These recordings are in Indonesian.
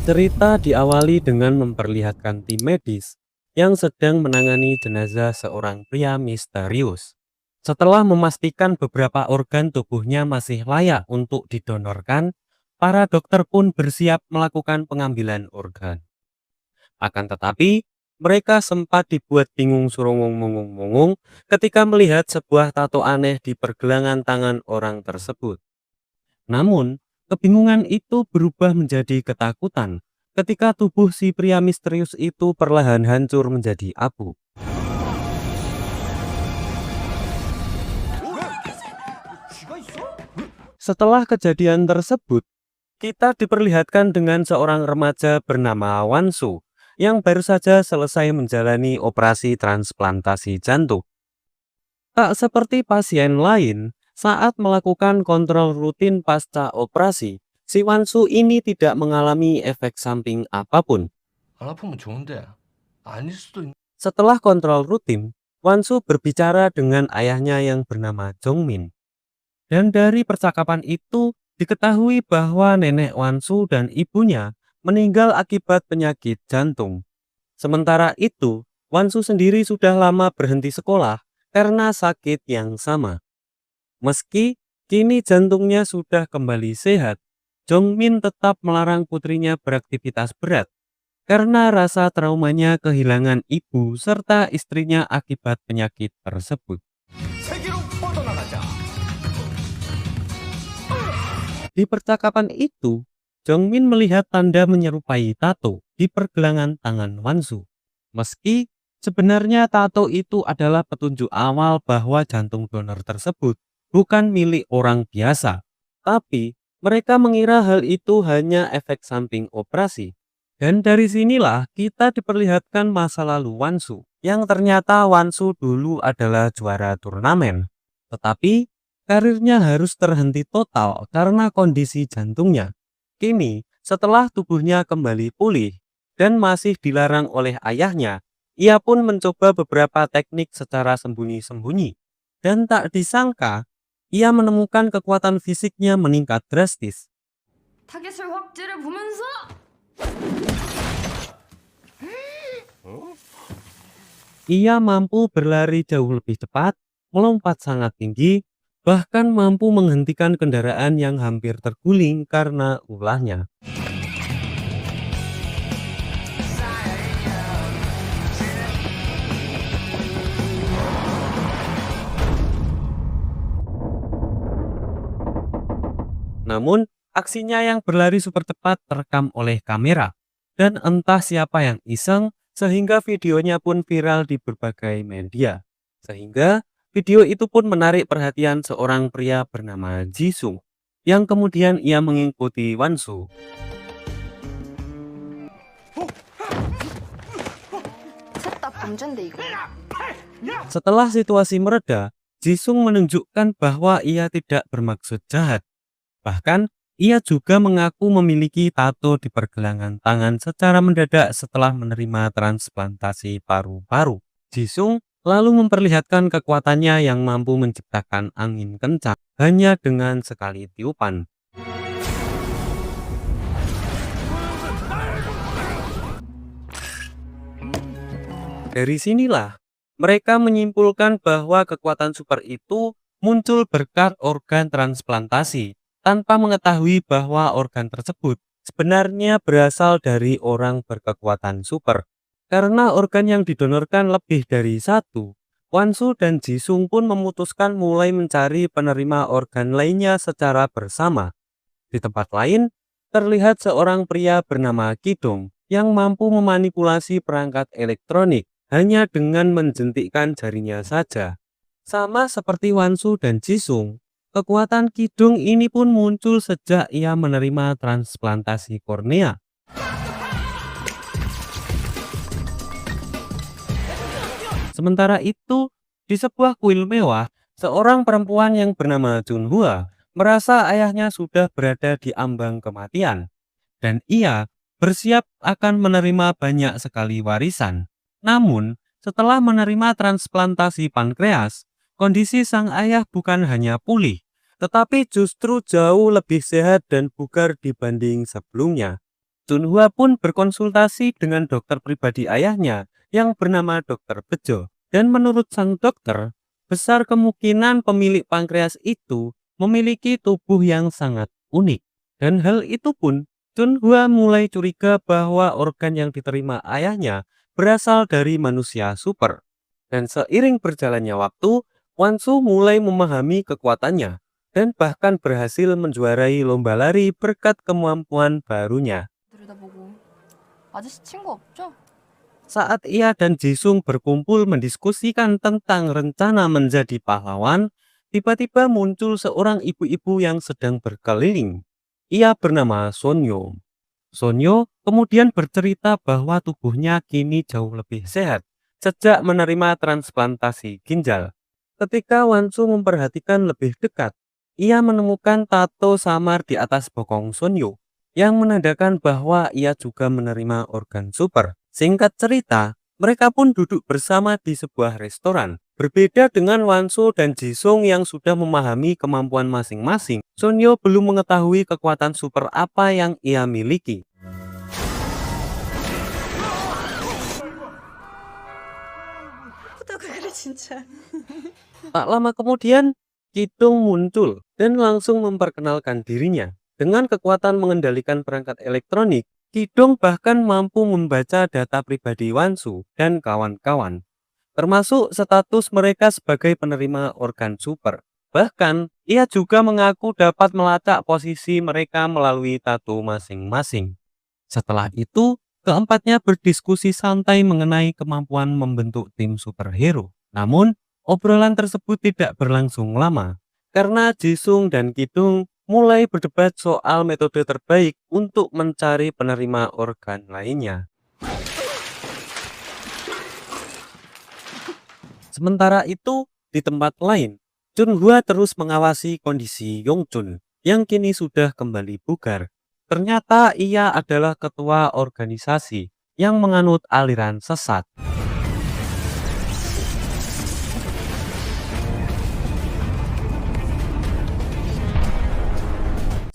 Cerita diawali dengan memperlihatkan tim medis yang sedang menangani jenazah seorang pria misterius. Setelah memastikan beberapa organ tubuhnya masih layak untuk didonorkan, para dokter pun bersiap melakukan pengambilan organ. Akan tetapi, mereka sempat dibuat bingung surungung-mungung-mungung ketika melihat sebuah tato aneh di pergelangan tangan orang tersebut. Namun, kebingungan itu berubah menjadi ketakutan ketika tubuh si pria misterius itu perlahan hancur menjadi abu. Setelah kejadian tersebut, kita diperlihatkan dengan seorang remaja bernama Wansu yang baru saja selesai menjalani operasi transplantasi jantung. Tak seperti pasien lain, saat melakukan kontrol rutin pasca operasi, si Wansu ini tidak mengalami efek samping apapun. 안 아프면 좋은데 아닐 수도 있. Setelah kontrol rutin, Wansu berbicara dengan ayahnya yang bernama Jongmin. Dan dari percakapan itu, diketahui bahwa nenek Wansu dan ibunya meninggal akibat penyakit jantung. Sementara itu, Wansu sendiri sudah lama berhenti sekolah karena sakit yang sama. Meski kini jantungnya sudah kembali sehat, Jongmin tetap melarang putrinya beraktivitas berat karena rasa traumanya kehilangan ibu serta istrinya akibat penyakit tersebut. 세계로 뻗어나가자. Di percakapan itu, Jongmin melihat tanda menyerupai tato di pergelangan tangan Wansu. Meski sebenarnya tato itu adalah petunjuk awal bahwa jantung donor tersebut bukan milik orang biasa, tapi mereka mengira hal itu hanya efek samping operasi. Dan dari sinilah kita diperlihatkan masa lalu Wansu, yang ternyata Wansu dulu adalah juara turnamen. Tetapi karirnya harus terhenti total karena kondisi jantungnya. Kini, setelah tubuhnya kembali pulih dan masih dilarang oleh ayahnya, ia pun mencoba beberapa teknik secara sembunyi-sembunyi. Dan tak disangka, ia menemukan kekuatan fisiknya meningkat drastis. 타겟을 확 보면서 Ia mampu berlari jauh lebih cepat, melompat sangat tinggi, bahkan mampu menghentikan kendaraan yang hampir terguling karena ulahnya. Namun, aksinya yang berlari super cepat terekam oleh kamera, dan entah siapa yang iseng sehingga videonya pun viral di berbagai media. Sehingga video itu pun menarik perhatian seorang pria bernama Jisung, yang kemudian ia mengikuti Wansu. 셋다 범죄인데 이거. Setelah situasi mereda, Jisung menunjukkan bahwa ia tidak bermaksud jahat. Bahkan, ia juga mengaku memiliki tato di pergelangan tangan secara mendadak setelah menerima transplantasi paru-paru. Jisung lalu memperlihatkan kekuatannya yang mampu menciptakan angin kencang hanya dengan sekali tiupan. Dari sinilah, mereka menyimpulkan bahwa kekuatan super itu muncul berkat organ transplantasi, tanpa mengetahui bahwa organ tersebut sebenarnya berasal dari orang berkekuatan super. Karena organ yang didonorkan lebih dari satu, Wansu dan Jisung pun memutuskan mulai mencari penerima organ lainnya secara bersama. Di tempat lain, terlihat seorang pria bernama Kidong yang mampu memanipulasi perangkat elektronik hanya dengan menjentikkan jarinya saja. Sama seperti Wansu dan Jisung, kekuatan Kidong ini pun muncul sejak ia menerima transplantasi kornea. Sementara itu, di sebuah kuil mewah, seorang perempuan yang bernama Junhua merasa ayahnya sudah berada di ambang kematian, dan ia bersiap akan menerima banyak sekali warisan. Namun, setelah menerima transplantasi pankreas, kondisi sang ayah bukan hanya pulih, tetapi justru jauh lebih sehat dan bugar dibanding sebelumnya. Chunhua pun berkonsultasi dengan dokter pribadi ayahnya yang bernama Dokter Bejo. Dan menurut sang dokter, besar kemungkinan pemilik pankreas itu memiliki tubuh yang sangat unik. Dan hal itu pun Chunhua mulai curiga bahwa organ yang diterima ayahnya berasal dari manusia super. Dan seiring berjalannya waktu, Wansu mulai memahami kekuatannya dan bahkan berhasil menjuarai lomba lari berkat kemampuan barunya. 들여다보고 아저씨 친구 없죠? Saat ia dan Jisung berkumpul mendiskusikan tentang rencana menjadi pahlawan, tiba-tiba muncul seorang ibu-ibu yang sedang berkeliling. Ia bernama Sonyo. Sonyo kemudian bercerita bahwa tubuhnya kini jauh lebih sehat sejak menerima transplantasi ginjal. Ketika Wansu memperhatikan lebih dekat, ia menemukan tato samar di atas bokong Sonyo yang menandakan bahwa ia juga menerima organ super. Singkat cerita, mereka pun duduk bersama di sebuah restoran. Berbeda dengan Wansu dan Jisung yang sudah memahami kemampuan masing-masing, Sonyo belum mengetahui kekuatan super apa yang ia miliki. Tak lama kemudian, Kidung muncul dan langsung memperkenalkan dirinya. Dengan kekuatan mengendalikan perangkat elektronik, Kidung bahkan mampu membaca data pribadi Wansu dan kawan-kawan, termasuk status mereka sebagai penerima organ super. Bahkan, ia juga mengaku dapat melacak posisi mereka melalui tato masing-masing. Setelah itu, keempatnya berdiskusi santai mengenai kemampuan membentuk tim superhero. Namun, obrolan tersebut tidak berlangsung lama, karena Jisung dan Kidung mulai berdebat soal metode terbaik untuk mencari penerima organ lainnya. Sementara itu, di tempat lain, Chunhua terus mengawasi kondisi Yongchun yang kini sudah kembali bugar. Ternyata ia adalah ketua organisasi yang menganut aliran sesat.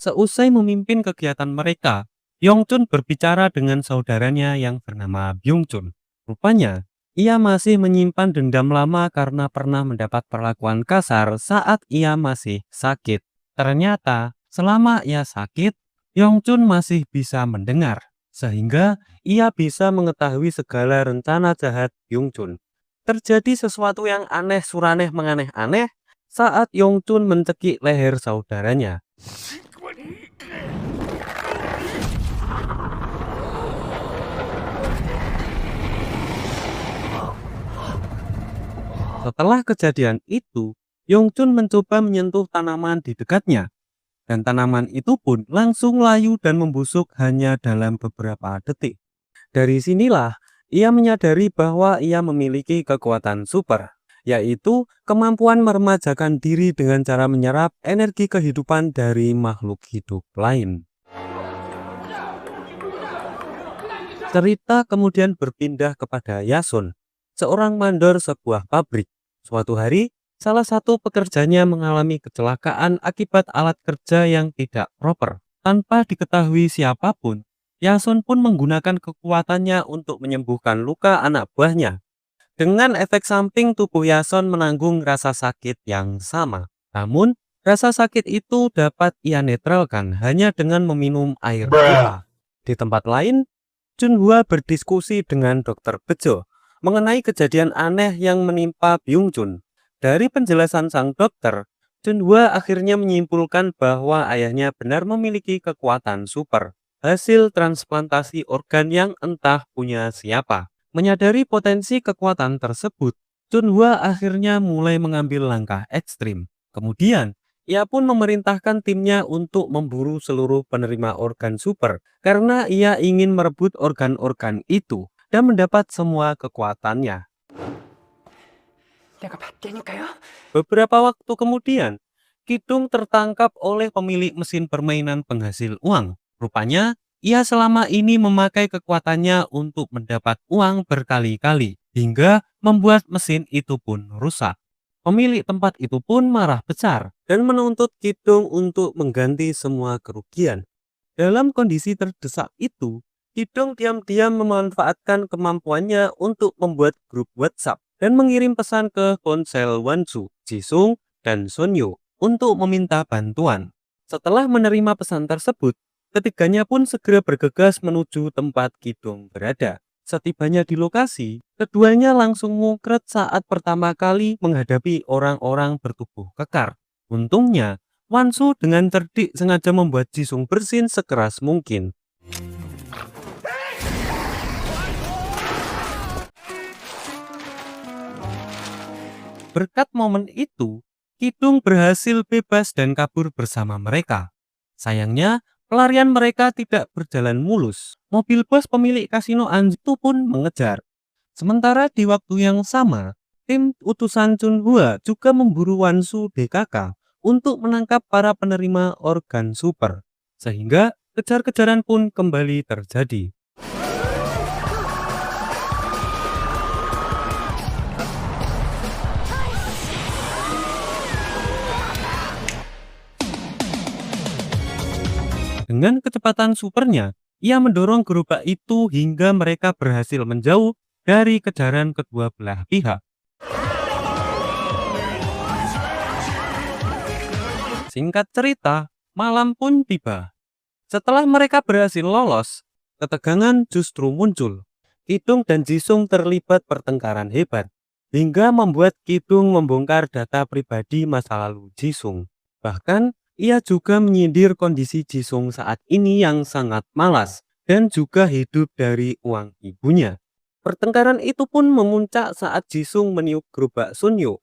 Seusai memimpin kegiatan mereka, Yongchun berbicara dengan saudaranya yang bernama Byungchun. Rupanya, ia masih menyimpan dendam lama karena pernah mendapat perlakuan kasar saat ia masih sakit. Ternyata, selama ia sakit, Yongchun masih bisa mendengar, sehingga ia bisa mengetahui segala rencana jahat Byungchun. Terjadi sesuatu yang aneh suraneh menganeh-aneh saat Yongchun mencekik leher saudaranya. Setelah kejadian itu, Yongchun mencoba menyentuh tanaman di dekatnya. Dan tanaman itu pun langsung layu dan membusuk hanya dalam beberapa detik. Dari sinilah, ia menyadari bahwa ia memiliki kekuatan super, yaitu kemampuan meremajakan diri dengan cara menyerap energi kehidupan dari makhluk hidup lain. Cerita kemudian berpindah kepada Yasun, seorang mandor sebuah pabrik. Suatu hari, salah satu pekerjanya mengalami kecelakaan akibat alat kerja yang tidak proper. Tanpa diketahui siapapun, Yasun pun menggunakan kekuatannya untuk menyembuhkan luka anak buahnya. Dengan efek samping, tubuh Yasun menanggung rasa sakit yang sama. Namun, rasa sakit itu dapat ia netralkan hanya dengan meminum air putih. Di tempat lain, Chunhua berdiskusi dengan Dokter Bejo mengenai kejadian aneh yang menimpa Byungchun. Dari penjelasan sang dokter, Chunhua akhirnya menyimpulkan bahwa ayahnya benar memiliki kekuatan super, hasil transplantasi organ yang entah punya siapa. Menyadari potensi kekuatan tersebut, Chunhua akhirnya mulai mengambil langkah ekstrim. Kemudian, ia pun memerintahkan timnya untuk memburu seluruh penerima organ super karena ia ingin merebut organ-organ itu dan mendapat semua kekuatannya. Beberapa waktu kemudian, Kidung tertangkap oleh pemilik mesin permainan penghasil uang. Rupanya, ia selama ini memakai kekuatannya untuk mendapat uang berkali-kali, hingga membuat mesin itu pun rusak. Pemilik tempat itu pun marah besar dan menuntut Kidung untuk mengganti semua kerugian. Dalam kondisi terdesak itu, Kidong diam-diam memanfaatkan kemampuannya untuk membuat grup WhatsApp dan mengirim pesan ke ponsel Wansu, Jisung, dan Sonyo untuk meminta bantuan. Setelah menerima pesan tersebut, ketiganya pun segera bergegas menuju tempat Kidong berada. Setibanya di lokasi, keduanya langsung mungkret saat pertama kali menghadapi orang-orang bertubuh kekar. Untungnya, Wansu dengan cerdik sengaja membuat Jisung bersin sekeras mungkin. Berkat momen itu, Kidung berhasil bebas dan kabur bersama mereka. Sayangnya, pelarian mereka tidak berjalan mulus. Mobil bos pemilik kasino Anju pun mengejar. Sementara di waktu yang sama, tim utusan Chunhua juga memburu Wansu DKK untuk menangkap para penerima organ super. Sehingga kejar-kejaran pun kembali terjadi. Dengan kecepatan supernya, ia mendorong gerobak itu hingga mereka berhasil menjauh dari kejaran kedua belah pihak. Singkat cerita, malam pun tiba. Setelah mereka berhasil lolos, ketegangan justru muncul. Kidung dan Jisung terlibat pertengkaran hebat, hingga membuat Kidung membongkar data pribadi masa lalu Jisung. Bahkan, ia juga menyindir kondisi Jisung saat ini yang sangat malas dan juga hidup dari uang ibunya. Pertengkaran itu pun memuncak saat Jisung meniup gerobak Sunyo.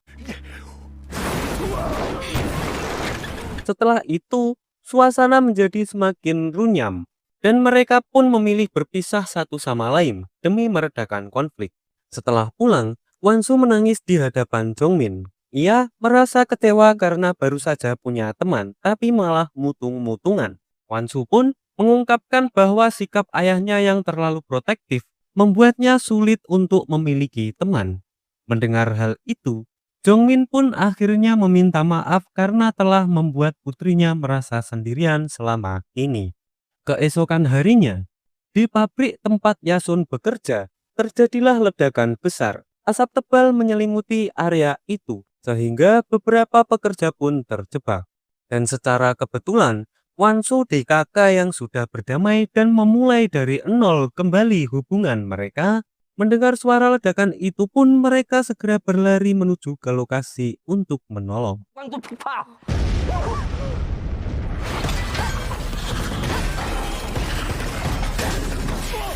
Setelah itu, suasana menjadi semakin runyam dan mereka pun memilih berpisah satu sama lain demi meredakan konflik. Setelah pulang, Wansu menangis di hadapan Jongmin. Ia merasa kecewa karena baru saja punya teman, tapi malah mutung-mutungan. Wansu pun mengungkapkan bahwa sikap ayahnya yang terlalu protektif membuatnya sulit untuk memiliki teman. Mendengar hal itu, Jongmin pun akhirnya meminta maaf karena telah membuat putrinya merasa sendirian selama ini. Keesokan harinya, di pabrik tempat Yasun bekerja, terjadilah ledakan besar. Asap tebal menyelimuti area itu, sehingga beberapa pekerja pun terjebak. Dan secara kebetulan, Wansu DKK yang sudah berdamai dan memulai dari nol kembali hubungan mereka, mendengar suara ledakan itu pun mereka segera berlari menuju ke lokasi untuk menolong.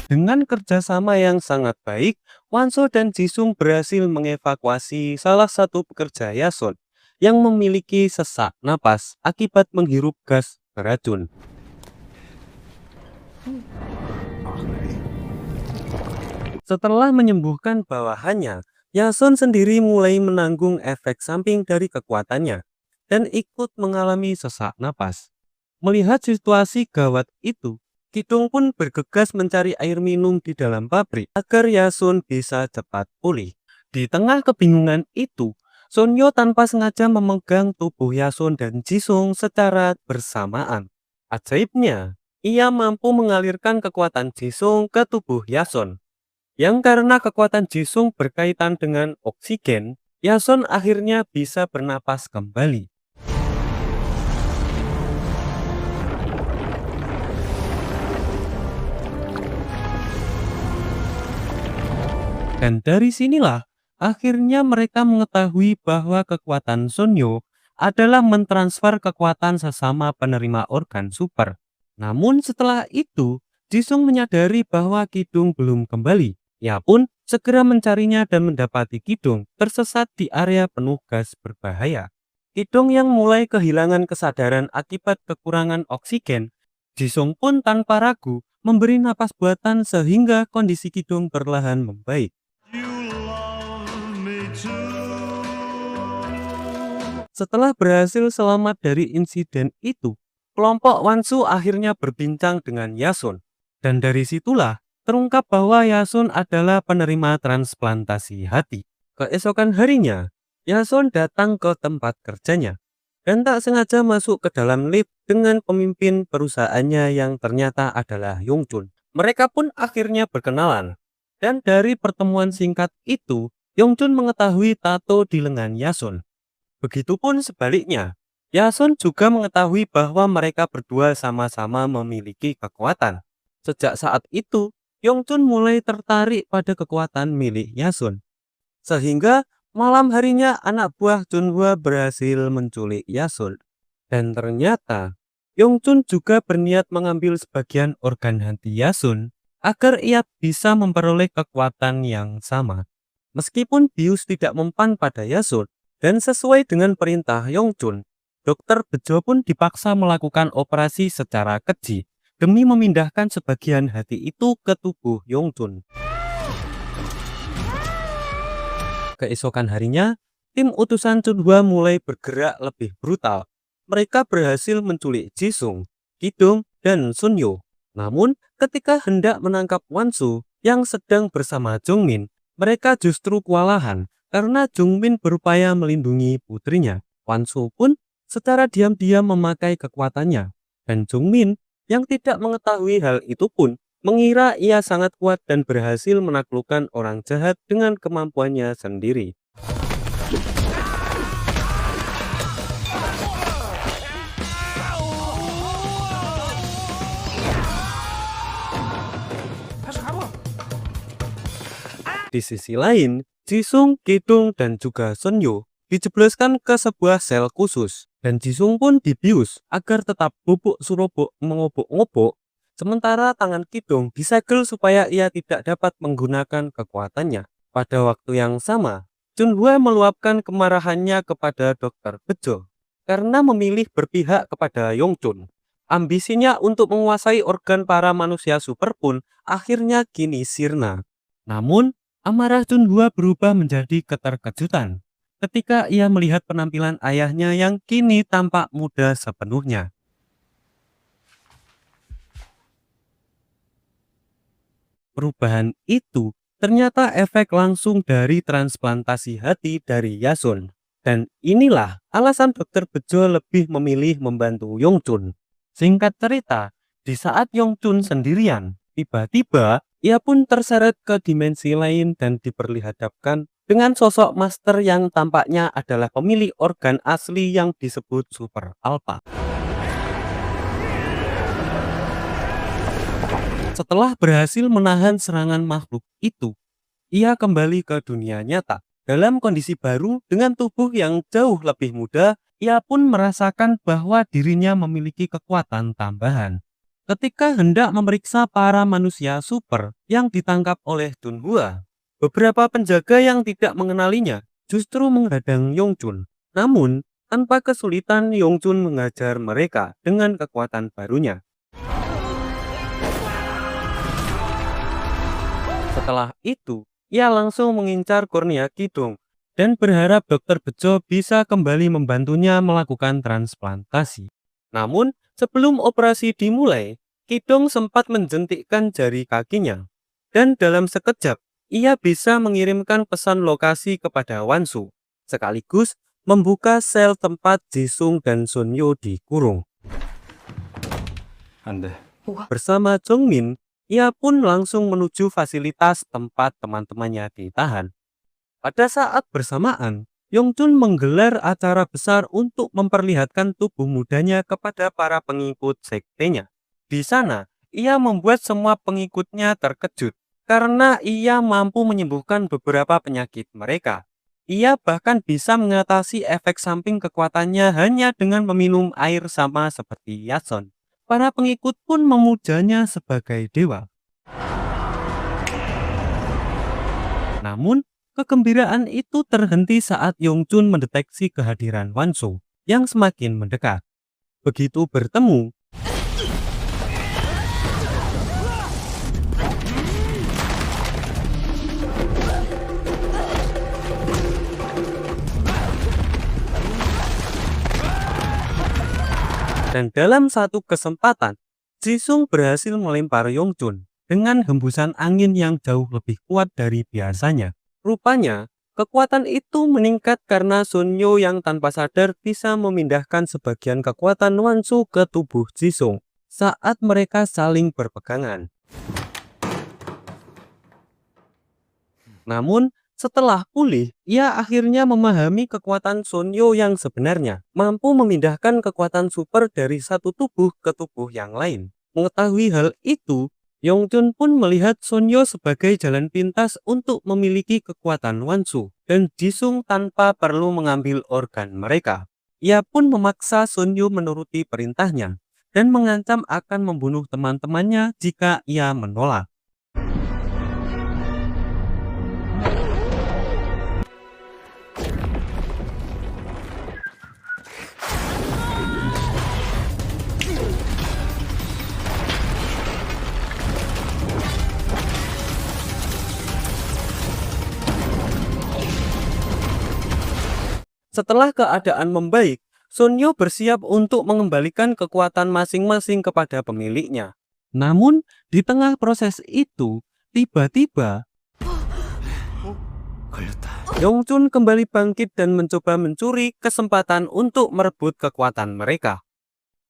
Dengan kerjasama yang sangat baik, Wanso dan Jisung berhasil mengevakuasi salah satu pekerja Yason yang memiliki sesak napas akibat menghirup gas beracun. Setelah menyembuhkan bawahannya, Yason sendiri mulai menanggung efek samping dari kekuatannya dan ikut mengalami sesak napas. Melihat situasi gawat itu, Kidung pun bergegas mencari air minum di dalam pabrik agar Yasun bisa cepat pulih. Di tengah kebingungan itu, Sonyo tanpa sengaja memegang tubuh Yasun dan Jisung secara bersamaan. Ajaibnya, ia mampu mengalirkan kekuatan Jisung ke tubuh Yasun. Yang karena kekuatan Jisung berkaitan dengan oksigen, Yasun akhirnya bisa bernapas kembali. Dan dari sinilah, akhirnya mereka mengetahui bahwa kekuatan Sonyo adalah mentransfer kekuatan sesama penerima organ super. Namun setelah itu, Jisung menyadari bahwa Kidung belum kembali. Ia pun segera mencarinya dan mendapati Kidung tersesat di area penuh gas berbahaya. Kidung yang mulai kehilangan kesadaran akibat kekurangan oksigen, Jisung pun tanpa ragu memberi napas buatan sehingga kondisi Kidung perlahan membaik. Setelah berhasil selamat dari insiden itu, kelompok Wansu akhirnya berbincang dengan Yasun. Dan dari situlah terungkap bahwa Yasun adalah penerima transplantasi hati. Keesokan harinya, Yasun datang ke tempat kerjanya. dan tak sengaja masuk ke dalam lift dengan pemimpin perusahaannya yang ternyata adalah Yongchun. Mereka pun akhirnya berkenalan. Dan dari pertemuan singkat itu, Yongchun mengetahui tato di lengan Yasun. Begitupun sebaliknya, Yasun juga mengetahui bahwa mereka berdua sama-sama memiliki kekuatan. Sejak saat itu, Yongchun mulai tertarik pada kekuatan milik Yasun. Sehingga malam harinya anak buah Chunhua berhasil menculik Yasun. Dan ternyata, Yongchun juga berniat mengambil sebagian organ hati Yasun agar ia bisa memperoleh kekuatan yang sama. Meskipun bius tidak mempan pada Yasun, dan sesuai dengan perintah Yongchun, Dokter Bejo pun dipaksa melakukan operasi secara keji demi memindahkan sebagian hati itu ke tubuh Yongchun. Keesokan harinya, tim utusan Chunhua mulai bergerak lebih brutal. Mereka berhasil menculik Jisung, Kidong, dan Sunyo. Namun, ketika hendak menangkap Wansu yang sedang bersama Jongmin, mereka justru kewalahan karena Jongmin berupaya melindungi putrinya. Wansu pun secara diam-diam memakai kekuatannya, dan Jongmin yang tidak mengetahui hal itu pun mengira ia sangat kuat dan berhasil menaklukkan orang jahat dengan kemampuannya sendiri. Di sisi lain, Jisung, Kidong, dan juga Sunyo dijebloskan ke sebuah sel khusus, dan Jisung pun dibius agar tetap bubuk surobok mengobok-ngobok, sementara tangan Kidong disegel supaya ia tidak dapat menggunakan kekuatannya. Pada waktu yang sama, Chunhua meluapkan kemarahannya kepada Dokter Bejo karena memilih berpihak kepada Yongchun. Ambisinya untuk menguasai organ para manusia super pun akhirnya kini sirna. Namun, amarah Chunhua berubah menjadi keterkejutan ketika ia melihat penampilan ayahnya yang kini tampak muda sepenuhnya. Perubahan itu ternyata efek langsung dari transplantasi hati dari Yasun. Dan inilah alasan Dokter Bejo lebih memilih membantu Yongchun. Singkat cerita, di saat Yongchun sendirian, tiba-tiba ia pun terseret ke dimensi lain dan diperlihatkan dengan sosok master yang tampaknya adalah pemilik organ asli yang disebut Super Alpha. Setelah berhasil menahan serangan makhluk itu, ia kembali ke dunia nyata. Dalam kondisi baru dengan tubuh yang jauh lebih muda, ia pun merasakan bahwa dirinya memiliki kekuatan tambahan. Ketika hendak memeriksa para manusia super yang ditangkap oleh Chunhua, beberapa penjaga yang tidak mengenalinya justru menghadang Yongchun. Namun, tanpa kesulitan Yongchun mengajar mereka dengan kekuatan barunya. Setelah itu, ia langsung mengincar kornea Kidong dan berharap Dokter Bejo bisa kembali membantunya melakukan transplantasi. Namun, sebelum operasi dimulai, Kidong sempat menjentikkan jari kakinya. Dan dalam sekejap, ia bisa mengirimkan pesan lokasi kepada Wansu, sekaligus membuka sel tempat Jisung dan Sunyo dikurung. Bersama Jongmin, ia pun langsung menuju fasilitas tempat teman-temannya ditahan. Pada saat bersamaan, Yongchun menggelar acara besar untuk memperlihatkan tubuh mudanya kepada para pengikut sektenya. Di sana, ia membuat semua pengikutnya terkejut karena ia mampu menyembuhkan beberapa penyakit mereka. Ia bahkan bisa mengatasi efek samping kekuatannya hanya dengan meminum air sama seperti Yasun. Para pengikut pun memujanya sebagai dewa. Namun, kegembiraan itu terhenti saat Yongchun mendeteksi kehadiran Wansu yang semakin mendekat. Begitu bertemu, dan dalam satu kesempatan, Jisung berhasil melempar Yongchun dengan hembusan angin yang jauh lebih kuat dari biasanya. Rupanya, Kekuatan itu meningkat karena Sunyo yang tanpa sadar bisa memindahkan sebagian kekuatan Wansu ke tubuh Jisung saat mereka saling berpegangan. Namun, setelah pulih, ia akhirnya memahami kekuatan Sunyo yang sebenarnya, mampu memindahkan kekuatan super dari satu tubuh ke tubuh yang lain. Mengetahui hal itu, Yongchun pun melihat Sunyo sebagai jalan pintas untuk memiliki kekuatan Wansu dan Jisung tanpa perlu mengambil organ mereka. Ia pun memaksa Sunyo menuruti perintahnya dan mengancam akan membunuh teman-temannya jika ia menolak. Setelah keadaan membaik, Sunyo bersiap untuk mengembalikan kekuatan masing-masing kepada pemiliknya. Namun, di tengah proses itu, tiba-tiba Yongchun kembali bangkit dan mencoba mencuri kesempatan untuk merebut kekuatan mereka.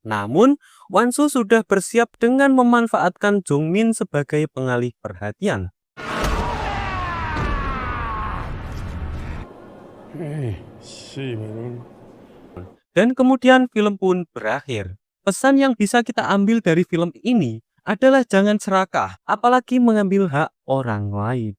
Namun, Wansu sudah bersiap dengan memanfaatkan Jongmin sebagai pengalih perhatian. Dan kemudian film pun berakhir. Pesan yang bisa kita ambil dari film ini adalah jangan serakah, apalagi mengambil hak orang lain.